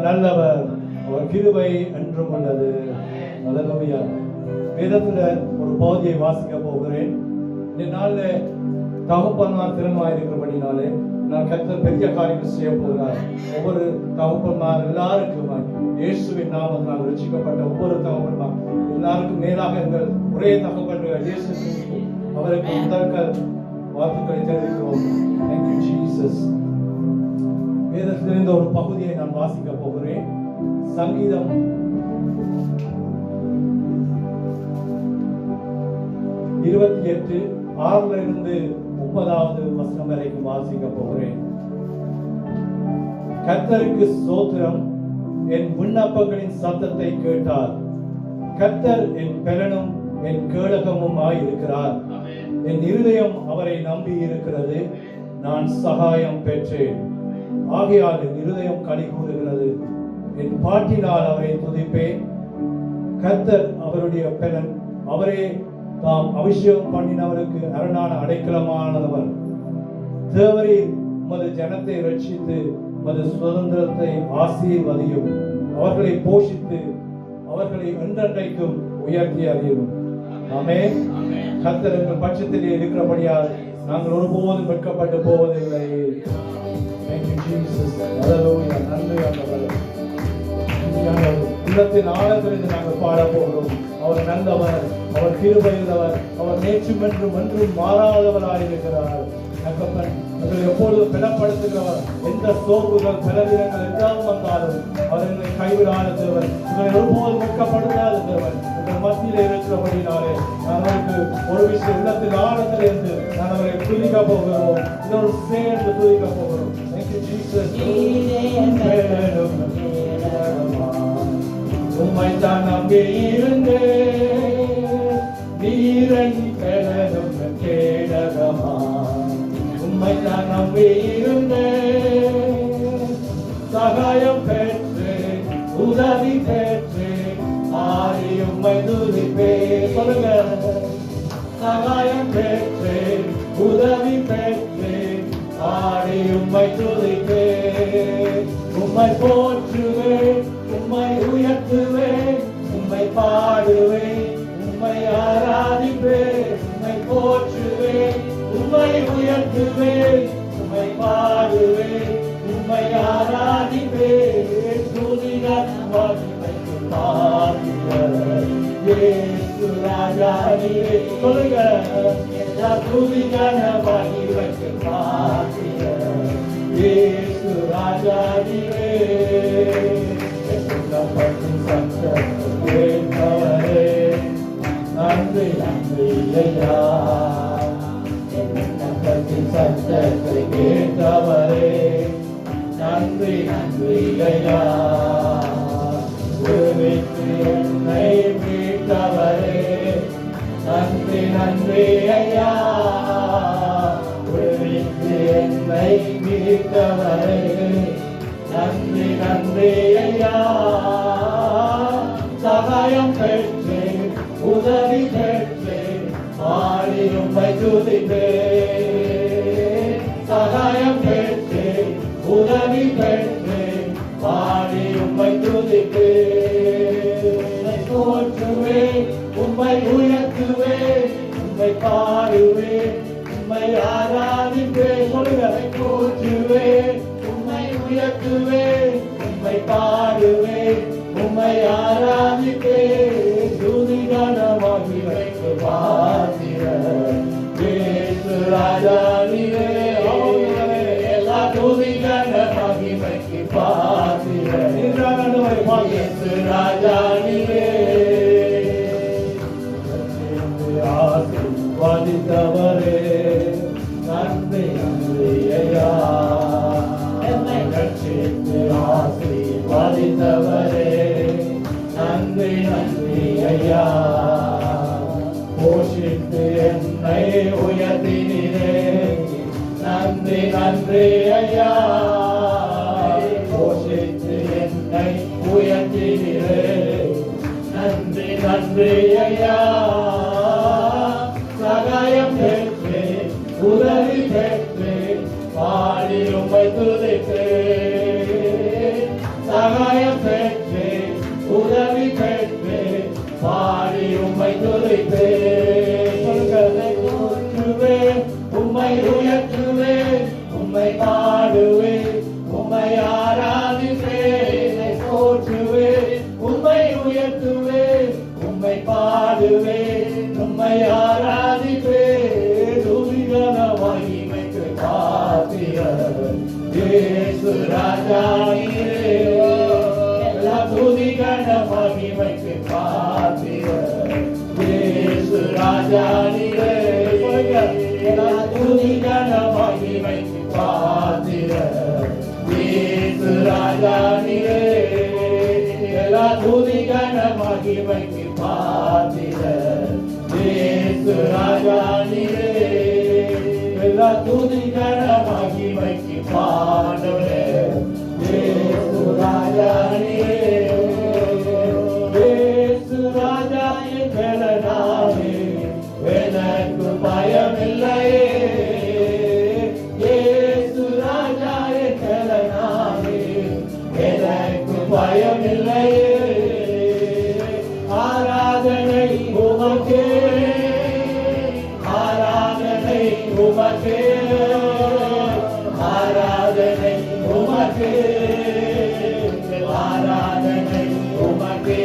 நல்லவர், அவர் கிருபை என்றும் உள்ளது. அல்லேலூயா. வேதத்துல ஒரு பகுதியை வாசிக்க போகிறேன். இந்த நாள்ல தகப்பன்மார் திருநாயிருக்கிறபடினாலே நான் கர்த்தர் பெரிய காரியங்கள் செய்ய போகிறார். ஒவ்வொரு தகப்பன்மார் எல்லாருக்கும் இயேசுவின் நாமத்தினால் ரட்சிக்கப்பட்ட ஒவ்வொரு தகப்பன்மார் எல்லாருக்கும் மேலாக எங்கள் ஒரே தகப்பன் இயேசு கிறிஸ்து அவருக்கு முதற்க வாழ்த்துக்களை தெரிவிக்கிறோம். Thank you Jesus. வேதத்திலிருந்து ஒரு பகுதியை நான் வாசிக்க போகிறேன். சங்கீதம் 28:6 30 வசனம் வரைக்கும் வாசிக்க போகிறேன். கர்த்தருக்கு ஸ்தோத்திரம், என் விண்ணப்பங்களின் சத்தத்தை கேட்டார். கர்த்தர் என் பெலனும் என் கேடகமும் ஆயிருக்கிறார். என் இருதயம் அவரை நம்பி இருக்கிறது, நான் சகாயம் பெற்றேன். ஆகையால் என் இருதயம் களி கூறுகிறது, என் பாட்டினால் அவரை துதிப்பேன். கர்த்தர் அவருடைய பெலன், அவரே தாம் அபிஷேகம் பண்ணினவருக்கு அரணான அடைக்கலமானவர். தேவரே உமது ஜனத்தை ரட்சித்து உமது சுதந்திரத்தை ஆசீர்வதியும். அவர்களை போஷித்து அவர்களை என்றென்றைக்கும் உயர்த்தி அறியும். ஆமென். கர்த்தர் எங்கள் பட்சத்திலே இருக்கிறபடியால் நாங்கள் ஒருபோதும் வெட்கப்பட்டு போவதில்லை. Thank you Jesus. Hallelujah. நன்றி ஆண்டவரே. உள்ளத்தின் ஆழத்திலிருந்து நாங்கள் பாட போகிறோம். அவர் நல்லவர், அவர் கிருபையுள்ளவர், அவர் நேற்றும் என்றும் என்றும் மாறாதவராயிருக்கிறார். எங்களை எப்பொழுதும் பலப்படுத்துகிறவர். எந்த சோர்வுகள் பலவீனங்கள் எல்லாம் வந்தாலும் அவர் எங்களை கைவிடாத தேவன், எங்களை ஒருபோதும் வெட்கப்படுத்தாத தேவன். எங்கள் மத்தியில் இருக்கிறபடினாலே நான் அவருக்கு ஒரு விஷயம் உள்ளத்தில் ஆழத்தில் இருந்து நான் அவரை துதிக்க போகிறோம். இதோடு சேர்ந்து துதிக்க போகிறோம். Thank you Jesus. உம்மை தான் நம்பி இருந்தேன், நீரன் பெலனும் கேடகமா. உம்மை தான் நம்பி இருந்தேன், சகாயம் பெற்றேன், உதவி பெற்றேன், ஆடி உம்மை துதிப்பேன். சொல்லுங்க. சகாயம் பெற்றேன், உதவி பெற்றேன், ஆடி உம்மை துதிப்பேன். உம்மை போற்றுவேன், உம்மை உயர்த்துவேன், உம்மை பாடுவேன், உம்மை ஆராதிப்பேன். உம்மை போற்றுவேன், உம்மை உயர்த்துவேன், உம்மை பாடுவேன், உம்மை ஆராதிப்பேன். துதிகன் மகிமைக்கு பாத்திரர் இயேசு ராஜா நீரே. சொல்லுங்க. எல்லா துதிகன் மகிமைக்கு பாத்திரர் இயேசு ராஜா நீரே. கேட்டவரே நன்றி நன்றி ஐயா. சத்தத்தை கேட்டவரே நன்றி நன்றி ஐயா. என்னை மீட்டவரே நன்றி நன்றி ஐயா. என்னை மீட்டவரே நன்றி நன்றி ஐயா. சகாயம் பெற்றேன், உதவி பெற்றேன், ஆடி உம்மை துதிப்பேன். சகாயம் பெற்றேன், உதவி பெற்றேன், ஆடி உம்மை துதிப்பேன். போற்றுவேன், உம்மை உயர்த்துவேன், உம்மை பாடுவேன், உம்மை ஆராதிப்பேன். சொல்லுங்க. போற்றுவேன், உம்மை உயர்த்துவேன், உம்மை பாடுவேன், உம்மை ஆராதிப்பேன். துதிகன மகிமைக்கு பாத்திரர் இயேசு ராஜா நீரே. எல்லா துதிகன மகிமைக்கு பாத்திரர் இயேசு ராஜா நீரே. ஆசீர்வதித்தவரே நன்றி நன்றி ஐயா. என்னை ரட்சித்து ஆசீர்வதித்தவரே நன்றி நன்றி ஐயா. போஷித்து என்னை உயர்த்தினீரே நன்றி நன்றி ஐயா. போஷித்து என்னை உயர்த்தினீரே நன்றி நன்றி ஐயா. சகாயம் பெற்றேன், உதவி பெற்றேன், பாடி உம்மை துதிப்பேன். சகாயம் பெற்றே உதவி பெற்றே பாடி உம்மை துதிப்பே போற்றுவே உம்மை உயர்த்துவே உம்மை பாடுவே உம்மை ஆராதிப்பே போற்றுவே உம்மை உயர்த்துவே உம்மை பாடுவே உம்மை ஆராதிப்பே துதிகன மகிமைக்கு பாத்திரர் இயேசு ராஜா நீரே எல்லா துதிகன மகிமைக்கு பாத்திரர் இயேசு ராஜா நீரே எல்லா துதிகன மகிமைக்கு பாத்திரர் இயேசு ராஜா நீரே எல்லா துதிகன மகிமைக்கு பாத்திரர் இயேசு ராஜா நீரே எல்லா துதிகன மகிமைக்கு பாடுவே இயேசு ராஜா நீரே இயேசு ராஜா எங்களே எனக்கு பயமில்லையே இயேசு ராஜா எங்களே எனக்கு பயமில்லையே ஆராதனை உமக்கே ஆராதனை உமக்கே ஆராதனை உமக்கே ஆராதனை உமக்கே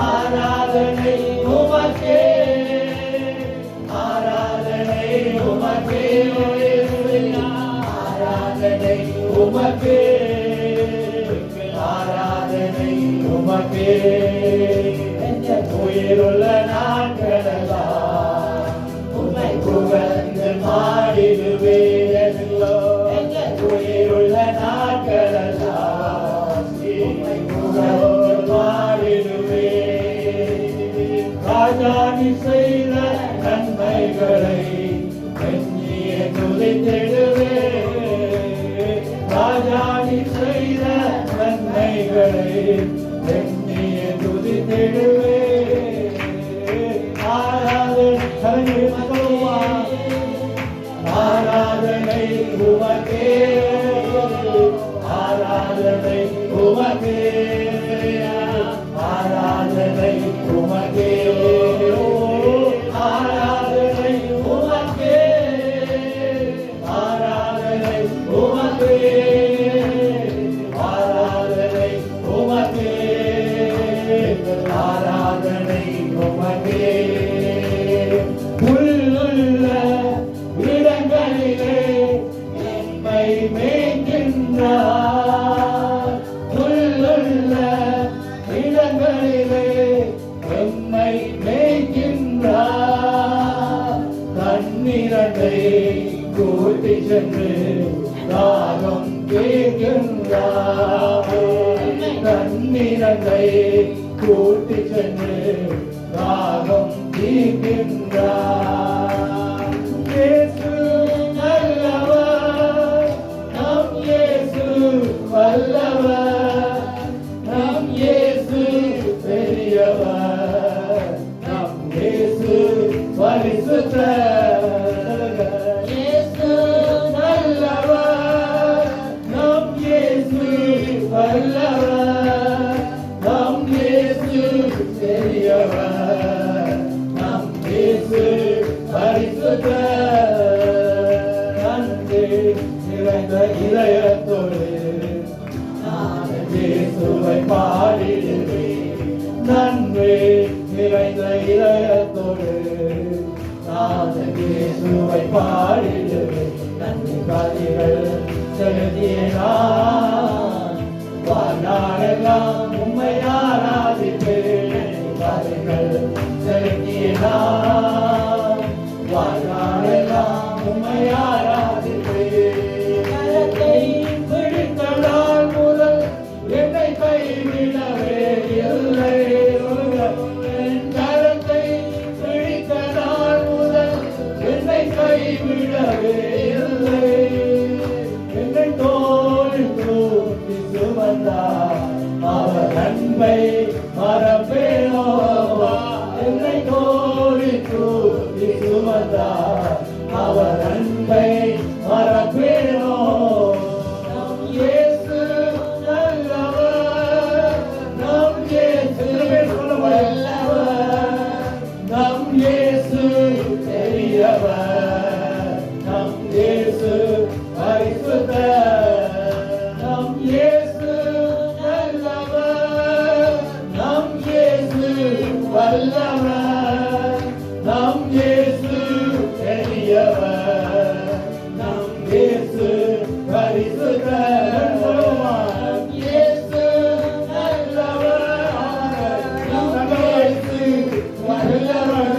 ஆராதனை உமக்கே ஆராதனை உமக்கே ஆராதனை உமக்கே ஆராதனை உமக்கே உயிருள்ள நாட்களெல்லாம் உம்மை புகழ்ந்து பாடிடுவே உயிருள்ள நாட்களெல்லாம் உம்மை புகழ்ந்து பாடிடுவே ராஜா நீ செய்த நன்மைகளை எண்ணியே துதித்திடுவே ராஜா நீ செய்த நன்மைகளை எண்ணியே துதித்திடுவே ஆராதனை உமக்கே ஆராதனை உமக்கே ஆராதனை உமக்கே ஆராதனை உமக்கே ஆராதனை உமக்கே ஆராதனை உமக்கே ஆராதனை உமக்கே உள்ளுள்ள இடங்களிலே எம்மை மேய்க்கின்றார் உள்ளுள்ள இடங்களிலே எம்மை மேய்க்கின்றார் தண்ணீரண்டை கூட்டி சென்று தாகம் கேட்கின்றார் தண்ணீரண்டை கூட்டி சென்று தாகம் தீர்க்கின்றார் இயேசு நல்லவர் நம் இயேசு வல்லவர் நம் இயேசு பெரியவர் நம் இயேசு பரிசுத்தர் இயேசு நல்லவர் நம் இயேசு வல்லவர் நம் இயேசு பெரியவர் நம் இயேசு பரிசுத்தர் நன்றி நிறைந்த இதயத்தோடு நான் இயேசுவை பாடிடுவேன் நன்றி நிறைந்த இதயத்தோடு நான் இயேசுவை பாடிடுவேன் நன்றி பதிகள் செலுத்திய நான் வாழ்நாளெல்லாம் உம்மை ஆராதிப்பேன் பதிகள் செலுத்திய நான் வாழ்நாளெல்லாம் உம்மை ஆராதிப்பேன் கரத்தை பிடித்த நாள் முதல் என்னை கைவிடவே இல்லை என் கரத்தை பிடித்த நாள் முதல் என்னை கைவிடவே இல்லை என்னை தோள் இயேசு நல்லவர், நம் இயேசு வல்லவர், நம் இயேசு பெரியவர், நம் இயேசு பரிசுத்தர். இயேசு நல்லவர், நம் இயேசு வல்லவர்,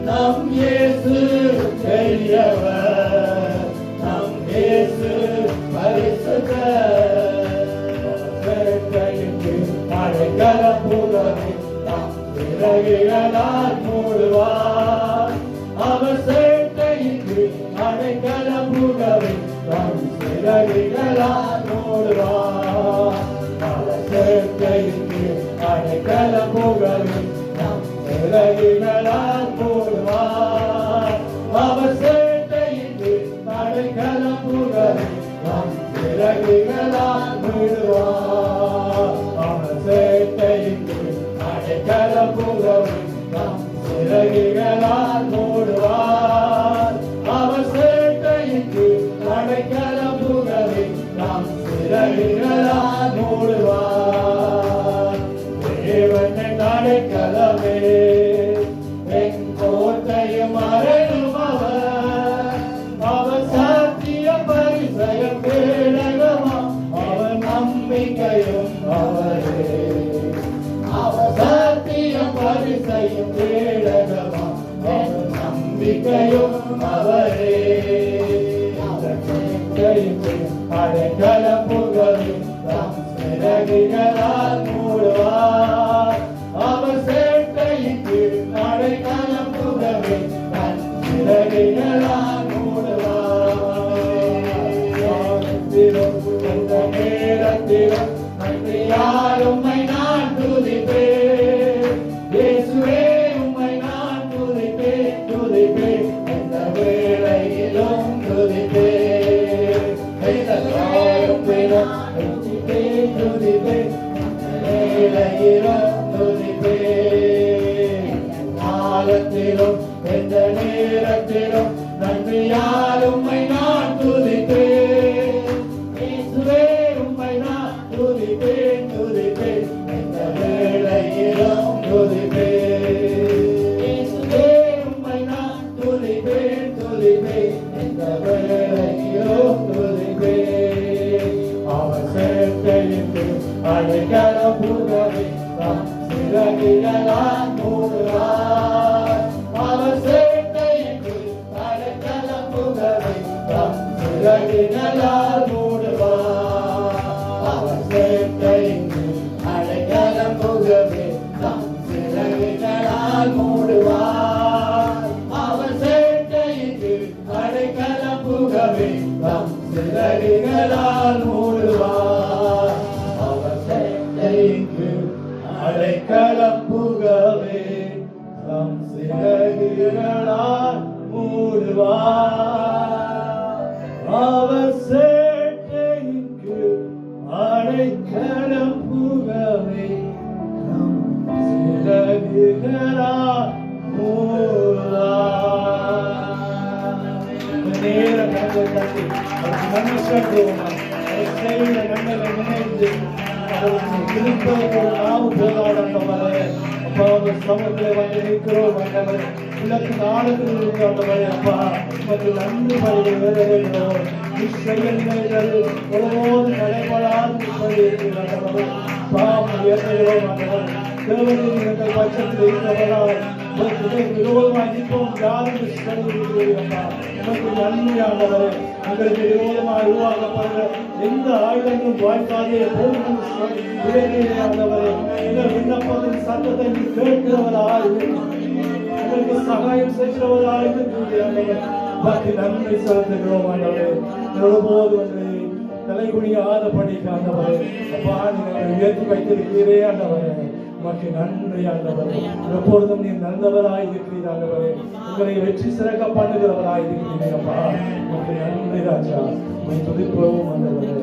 நம் இயேசு பெரியவர், நம் இயேசு பரிசுத்தர். அடைக்கல புகழை நம் சிறகுகளால் மூடுவார். அவர் சேட்டைக்கு அடைக்கல புகழை நம் சிறகுகளால் மூடுவார். அவர் சேட்டைக்கு அடைக்கல புகழை நம் சிறகுகளால் மூடுவார். அவர் சேட்டைக்கு அடைக்கல புகழை நம் சிறகுகளால் மூடுவார். அவர் சேட்டைக்கு அடைக்கல புகழை நம் சிறகுகளால் மூடுவார். அவர் சேட்டைக்கு அடைக்கல புகழை நம் சிறகுகளால் மூடுவார். தேவனை அடைக்கலமே என் கோட்டையும் அரணும் அவர். அவர் சாத்திய பரிசயம் பேடகமா, அவர் நம்பிக்கையும் அவரே. அவர் சாத்திய பரிசயம் பேடகமா, அவர் நம்பிக்கையும் அவரே. அடைக்கல புகழை நம் சிறகுகளால் மூடுவார். அவர் சேட்டைக்கு அடைக்கல புகழை நம் சிறகுகளால் மூடுவார். எந்த நேரத்திலும் நன்றியால் உம்மை நான் துதிப்பேன். இயேசுவே உம்மை நான் துதிப்பேன், துதிப்பேன், எந்த வேளையிலும் துதிப்பேன். எந்த துதிப்பேன், துதிப்பேன், வேளையிலும் துதிப்பேன். காலத்திலும் எந்த நேரத்திலும் நன்றியால் உம்மை நான் துதிப்பேன். இயேசுவே உம்மை நான் துதிப்பேன், துதிப்பேன், எந்த வேளையிலும் துதிப்பேன். இயேசுவே உம்மை நான் துதிப்பேன், துதிப்பேன், எந்த வேளையிலும் துதிப்பேன். அவர் சேட்டைக்கு அடைக்கல புகழை நம் சிறகுகளால் மூடுவார். அவர் சேட்டைக்கு அடைக்கல புகழை நம் சிறகுகளால் மூடுவார். அவர் சேட்டைக்கு அடைக்கல புகழை நம் சிறகுகளால் மூடுவார். அவர் சேட்டைக்கு அடைக்கல புகழை நம் சிறகுகளால் மூடுவார். அவர் சேட்டைக்கு அடைக்கலம் புகவே நம் சிறகுகளால் மூடுவார். அவர் சேட்டைக்கு அடைக்கலம் புகவே நம் சிறகுகளால் மூடுவார். நேரம் கண்டு நன்மை செலுத்துவோம். செய்த நன்மைகளை நினைந்து சமூகத்தில் வந்து நிற்கிறோம். உலகத்தின் ஆழத்தில் இருக்கிறவர்களே அப்பா உமக்கு நன்றி பலிகிறோம். இச்செயல்கள் ஒருபோது நடைபெறாது பாவம் உயர்த்துகிறோம். தேவனின் எங்கள் பட்சத்தில் இருக்கிறவர்களால் விரோதமாக நிற்போம். யாரும் உமக்கு நன்மையானவரே, எங்களுக்கு விரோதமாக உருவாக்கப்படுகிற எந்த ஆயுதங்களும் வாய்க்காதே போகும். ஆண்டவரே, எங்கள் விண்ணப்பத்தின் சத்தத்தை கேட்கிறவராக எங்களுக்கு சகாயம் செய்கிறவராக பக்தி நன்மை செலுத்துகிறோம். ஆண்டவரே, ஒருபோது வந்து தலைகுனியாதபடி ஆண்டவரே அப்பா நீங்கள் உயர்த்தி வைத்திருக்கிறீரே. ஆண்டவரே உமக்கு நன்றி. ஆண்டவரே எப்பொழுதும் நீ நல்லவராய் இருக்கிறீர். ஆண்டவரே உங்களை வெற்றி சிறக்க பண்ணுகிறவராய் இருக்கிறீர். அப்பா உமக்கு நன்றி ராஜா. துதிப்போம் ஆண்டவரே.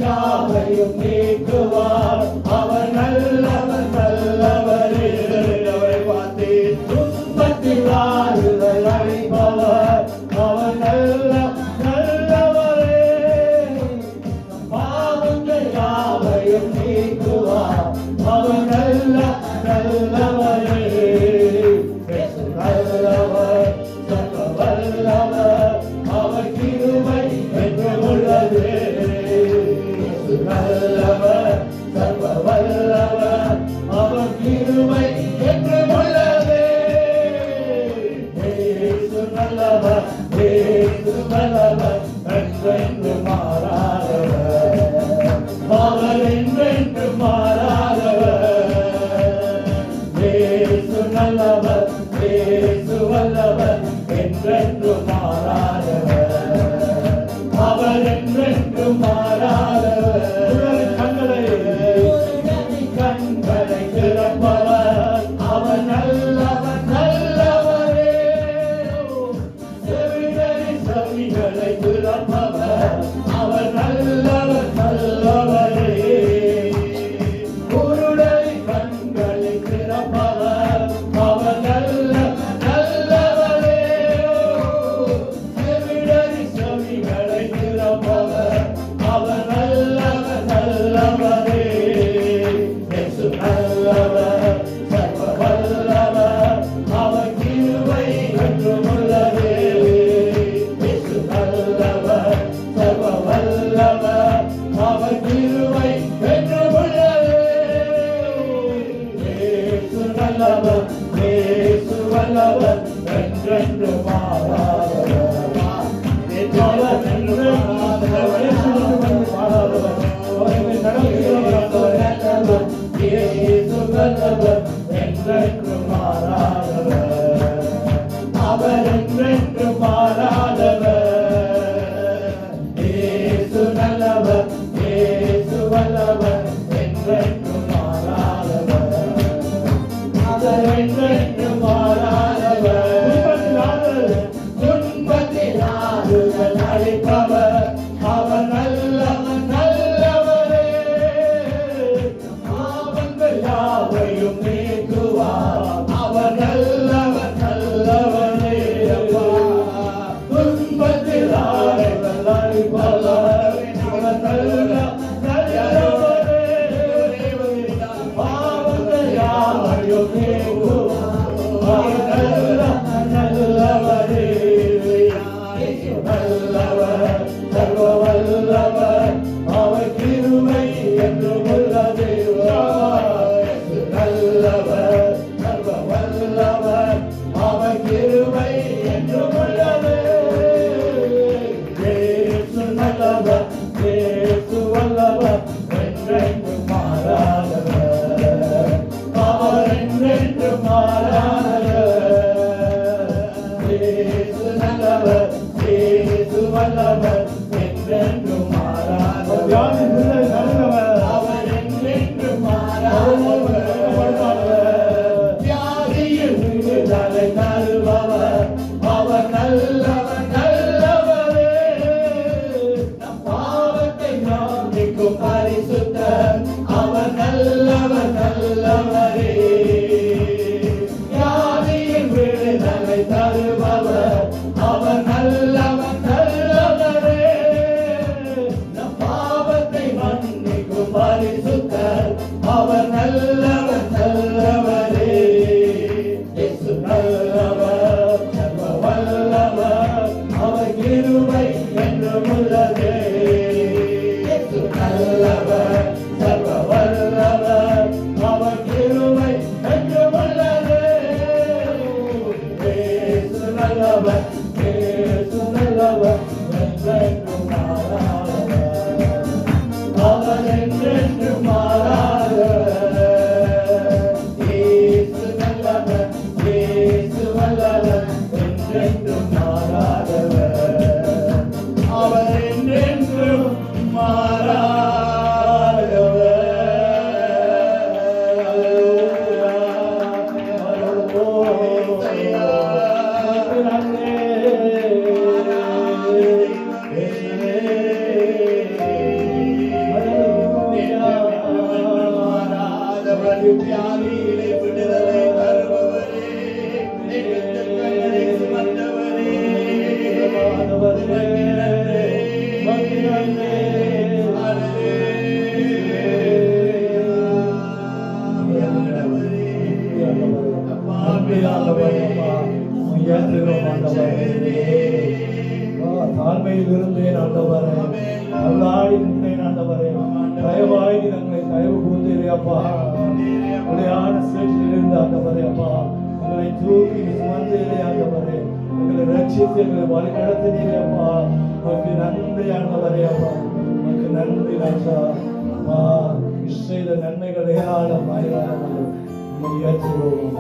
யாவையும் நீக்குவார். அவர் நல்லவர் நல்லவரே. அவரை பார்த்து துன்பத்தில் ஆறுதல் அளிப்பவர். அவர் நல்லவரே. பாவங்கள் யாவையும் நீக்குவார். அவர் நல்லவரே. நல்லவர் சர்வ வல்லவர். அவர் கிருபை என்றும் உள்ளது. நல்லவர் சர்வ வல்லவர். அவர் கிருபை என்றும் உள்ளது. இயேசு நல்லவர். இயேசு நல்லவர். என்றென்று மாறாதவர். அவர் என்றென்று மாறாதவர். இயேசு நல்லவர். இயேசு வல்லவர். என்றென்று மாறாதவர். அவர் என்றென்று மாறாதவர். கண்களை திறப்பவர். அவர் நல்லவர் நல்லவரே. செவிகளை திறப்பவர். அவர் நல்லவர் நல்லவரே. குருடரை கண்களை திறப்பவர். அவர் நல்லவரே. செவிகளை திறப்பவர். அவர் நல்லவர் நல்லவரே. இயேசு நல்லவர் சர்வ வல்லவர். அவர் கிருபை என்றும் உள்ளது. இயேசு நல்லவர் சர்வ வல்லவர். அவர் கிருபை என்றும் உள்ளது. இயேசு நல்லவர். இயேசு வல்லவர். என்றென்று மாறாதவர். அவர் என்றென்று மாறாதவர். இயேசு நல்லவர். என்றென்று மாறாதவர். அவர் என்றென்று மாறாதவர். இயேசு நல்லவர். இயேசு வல்லவர். என்றென்று மாறாதவர். அவர் என்றென்று மாறாதவர். துன்பத்தில் ஆறுதல் அளிப்பவர். அவர் நல்லவர் நல்லவரே. பாவங்கள் யாவையும் நீக்குவார். அவர் நல்லவர் நல்லவரே. துன்பத்தில் ஆறுதல் அளிப்பவர். அவர் நல்லவரே. பாவங்கள் யாவையும் நீக்குவார். அவர் நல்லவரே. நல்லவர் சர்வ வல்லவர். அவர் கிருபை என்றும் உள்ளது. நல்லவர் சர்வ வல்லவர். அவர் கிருபை என்றும் உள்ளது. இயேசு நல்லவர். இயேசு வல்லவர். என்றென்று மாறாதவர். அவர் என்றென்று மாறாதவர். இயேசு நல்லவர். இயேசு வல்லவர். என்றென்று மாறாதவர். அவர் என்றென்று மாறாதவர். வியாதியில் விடுதலை தருபவர். அவர் நல்லவர் நல்லவரே. நம் பாவத்தை மன்னிக்கும் பரிசுத்தர். அவர் நல்லவர் நல்லவரே. வியாதியில் விடுதலை தருபவர். அவர் நல்லவர் நல்லவரே. நம் பாவத்தை மன்னிக்கும் பரிசுத்தர். அவர் நல்லவர் நல்லவரே. இயேசு நல்லவர் சர்வ வல்லவர். அவர் கிருபை என்றும் உள்ளது. இயேசு நல்லவர் சர்வ வல்லவர். அவர் கிருபை என்றும் உள்ளது. இயேசு நல்லவர். இயேசு நல்லவர். என்றென்று மாறாதவர். அவர் என்றென்று மாறாதவர். இயேசு நல்லவர். இயேசு வல்லவர். என்றென்று மாறாதவர். அவர் என்றென்று மாறாதவர். வியாதியிலே விடுதலை தருபவரே, எங்கள் துக்கங்களை சுமந்தவரே, உமக்கு நன்றி, உமக்கு நன்றி. தாழ்மையில் இருந்தேன் ஆண்டவரே, அல்லாடி நின்றேன் ஆண்டவரே, தயவாய் தங்களை தயவு கூர்ந்தீரே அப்பா. உடையான சேற்றில் இருந்து ஆண்டவரே அப்பா, எங்களை தூக்கி சுமந்தீரே ஆண்டவரே, எங்களை ரட்சித்து எங்களை வழி நடத்தினீரே அப்பா. உனக்கு நன்றி ஆண்டவரே அப்பா, உனக்கு நன்றி ராஜா. செய்த நன்மைகள் ஏராளம் ஏராளம் ஏற்றுவோம்.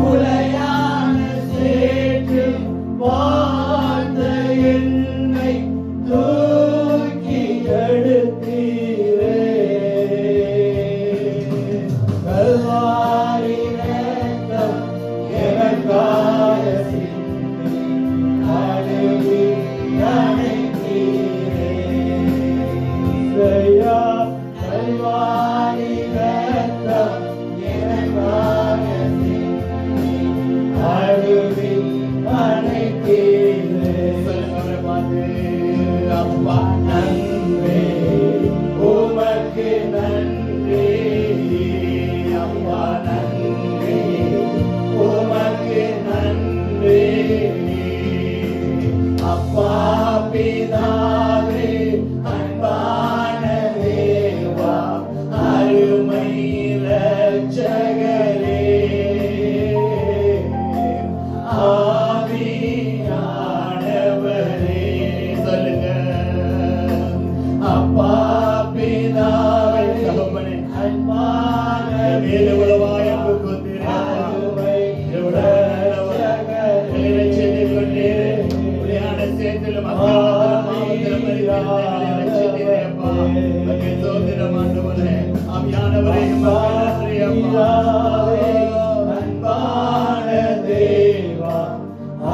உலையான சேற்றில் அப்பா பிதாவே அன்பான தேவா அருமை இரட்சகரே ஆவியானவரே சொல்லுங்க அப்பா பிதாவே தகப்பனே அன்பான தேவவாய் அன்பு கொண்டிரே அன்பான தேவா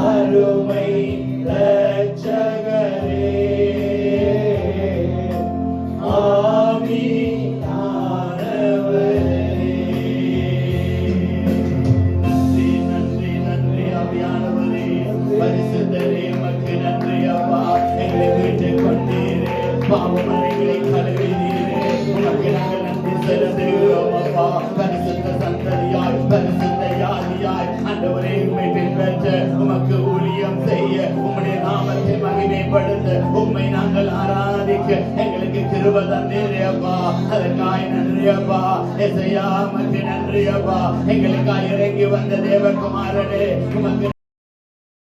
அருமை இரட்சகரே பரிசுத்தரே மக்கு நன்றி அப்பா எங்களை வீட்டுக் கொண்டீரே பாவமறைகளை கழுவினீரே உமக்கு நாங்கள் நன்றி செலுத்துகிறோம் அப்பா பரிசுத்த சந்ததியாய் பரிசுத்த யாதியாய் ஆண்டவரே உம்மை பின்பற்ற உமக்கு ஊழியம் செய்ய உம்முடைய நாமத்தை மகிமைப்படுத்த உம்மை நாங்கள் ஆராதிக்க எங்களுக்கு கிருபை தந்தீரே அப்பா அதற்காய் நன்றி அப்பா எசையா உமக்கு நன்றி அப்பா எங்களுக்காய் இறங்கி வந்த தேவகுமாரனே உமக்கு